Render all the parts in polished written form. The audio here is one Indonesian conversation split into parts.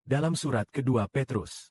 Dalam surat kedua Petrus,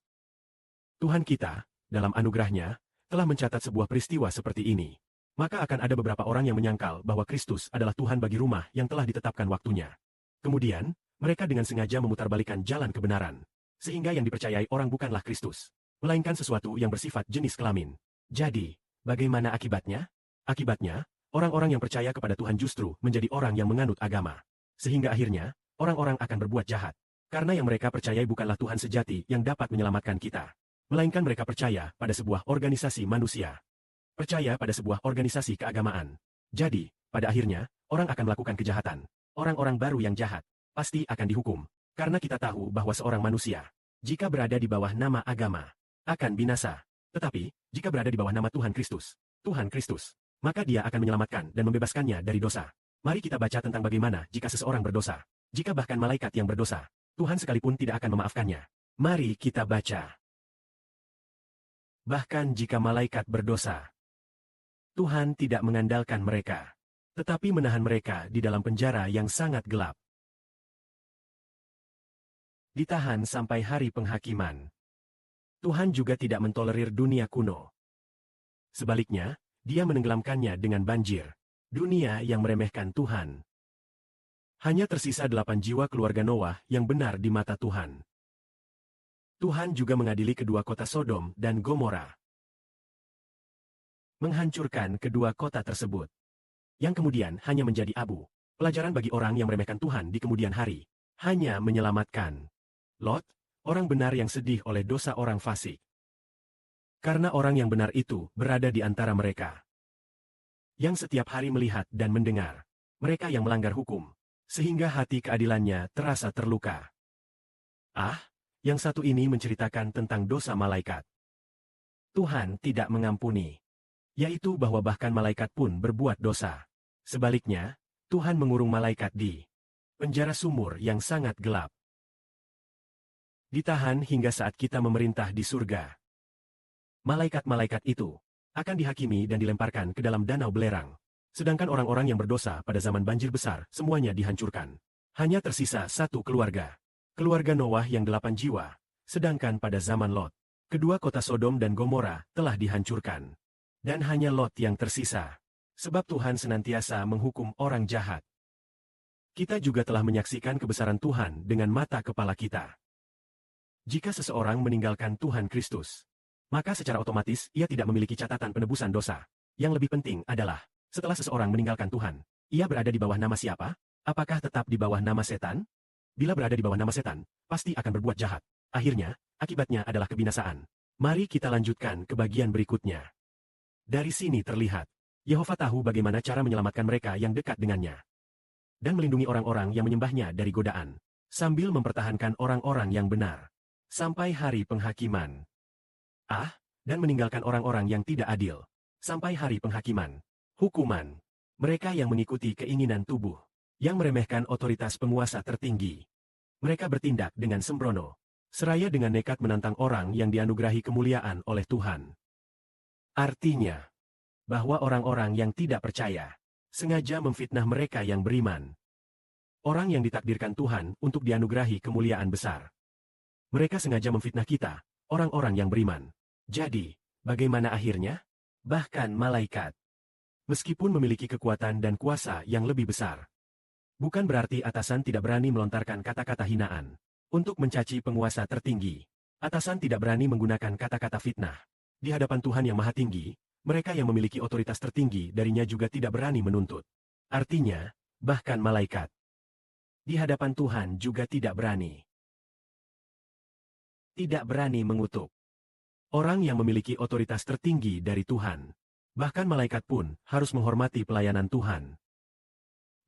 Tuhan kita, dalam anugerahnya, telah mencatat sebuah peristiwa seperti ini. Maka akan ada beberapa orang yang menyangkal bahwa Kristus adalah Tuhan bagi rumah yang telah ditetapkan waktunya. Kemudian, mereka dengan sengaja memutarbalikkan jalan kebenaran. Sehingga yang dipercayai orang bukanlah Kristus, melainkan sesuatu yang bersifat jenis kelamin. Jadi, bagaimana akibatnya? Akibatnya, orang-orang yang percaya kepada Tuhan justru menjadi orang yang menganut agama. Sehingga akhirnya, orang-orang akan berbuat jahat. Karena yang mereka percayai bukanlah Tuhan sejati yang dapat menyelamatkan kita. Melainkan mereka percaya pada sebuah organisasi manusia. Percaya pada sebuah organisasi keagamaan. Jadi, pada akhirnya, orang akan melakukan kejahatan. Orang-orang baru yang jahat, pasti akan dihukum. Karena kita tahu bahwa seorang manusia, jika berada di bawah nama agama, akan binasa. Tetapi, jika berada di bawah nama Tuhan Kristus, maka dia akan menyelamatkan dan membebaskannya dari dosa. Mari kita baca tentang bagaimana jika seseorang berdosa. Jika bahkan malaikat yang berdosa, Tuhan sekalipun tidak akan memaafkannya. Mari kita baca. Bahkan jika malaikat berdosa, Tuhan tidak mengandalkan mereka, tetapi menahan mereka di dalam penjara yang sangat gelap. Ditahan sampai hari penghakiman. Tuhan juga tidak mentolerir dunia kuno. Sebaliknya, Dia menenggelamkannya dengan banjir. Dunia yang meremehkan Tuhan. Hanya tersisa 8 jiwa keluarga Noah yang benar di mata Tuhan. Tuhan juga mengadili kedua kota Sodom dan Gomora. Menghancurkan kedua kota tersebut. Yang kemudian hanya menjadi abu. Pelajaran bagi orang yang meremehkan Tuhan di kemudian hari. Hanya menyelamatkan Lot, orang benar yang sedih oleh dosa orang fasik. Karena orang yang benar itu berada di antara mereka. Yang setiap hari melihat dan mendengar. Mereka yang melanggar hukum. Sehingga hati keadilannya terasa terluka. Yang satu ini menceritakan tentang dosa malaikat. Tuhan tidak mengampuni. Yaitu bahwa bahkan malaikat pun berbuat dosa. Sebaliknya, Tuhan mengurung malaikat di penjara sumur yang sangat gelap. Ditahan hingga saat kita memerintah di surga. Malaikat-malaikat itu akan dihakimi dan dilemparkan ke dalam danau belerang. Sedangkan orang-orang yang berdosa pada zaman banjir besar semuanya dihancurkan. Hanya tersisa satu keluarga. Keluarga Noah yang 8 jiwa. Sedangkan pada zaman Lot, kedua kota Sodom dan Gomora telah dihancurkan. Dan hanya Lot yang tersisa. Sebab Tuhan senantiasa menghukum orang jahat. Kita juga telah menyaksikan kebesaran Tuhan dengan mata kepala kita. Jika seseorang meninggalkan Tuhan Kristus, maka secara otomatis ia tidak memiliki catatan penebusan dosa. Yang lebih penting adalah, setelah seseorang meninggalkan Tuhan, ia berada di bawah nama siapa? Apakah tetap di bawah nama setan? Bila berada di bawah nama setan, pasti akan berbuat jahat. Akhirnya, akibatnya adalah kebinasaan. Mari kita lanjutkan ke bagian berikutnya. Dari sini terlihat, Yehova tahu bagaimana cara menyelamatkan mereka yang dekat dengannya. Dan melindungi orang-orang yang menyembahnya dari godaan. Sambil mempertahankan orang-orang yang benar. Sampai hari penghakiman. Dan meninggalkan orang-orang yang tidak adil. Sampai hari penghakiman. Hukuman. Mereka yang mengikuti keinginan tubuh. Yang meremehkan otoritas penguasa tertinggi. Mereka bertindak dengan sembrono. Seraya dengan nekat menantang orang yang dianugerahi kemuliaan oleh Tuhan. Artinya, bahwa orang-orang yang tidak percaya, sengaja memfitnah mereka yang beriman. Orang yang ditakdirkan Tuhan untuk dianugerahi kemuliaan besar. Mereka sengaja memfitnah kita, orang-orang yang beriman. Jadi, bagaimana akhirnya? Bahkan malaikat, meskipun memiliki kekuatan dan kuasa yang lebih besar, bukan berarti atasan tidak berani melontarkan kata-kata hinaan untuk mencaci penguasa tertinggi. Atasan tidak berani menggunakan kata-kata fitnah. Di hadapan Tuhan yang Maha Tinggi, mereka yang memiliki otoritas tertinggi darinya juga tidak berani menuntut. Artinya, bahkan malaikat di hadapan Tuhan juga tidak berani. Tidak berani mengutuk orang yang memiliki otoritas tertinggi dari Tuhan. Bahkan malaikat pun harus menghormati pelayanan Tuhan.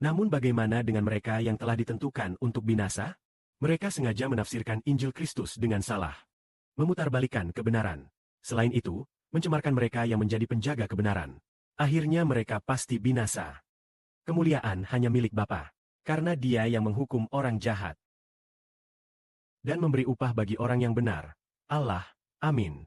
Namun bagaimana dengan mereka yang telah ditentukan untuk binasa? Mereka sengaja menafsirkan Injil Kristus dengan salah. Memutarbalikkan kebenaran. Selain itu, mencemarkan mereka yang menjadi penjaga kebenaran. Akhirnya mereka pasti binasa. Kemuliaan hanya milik Bapa. Karena Dia yang menghukum orang jahat. Dan memberi upah bagi orang yang benar. Allah, amin.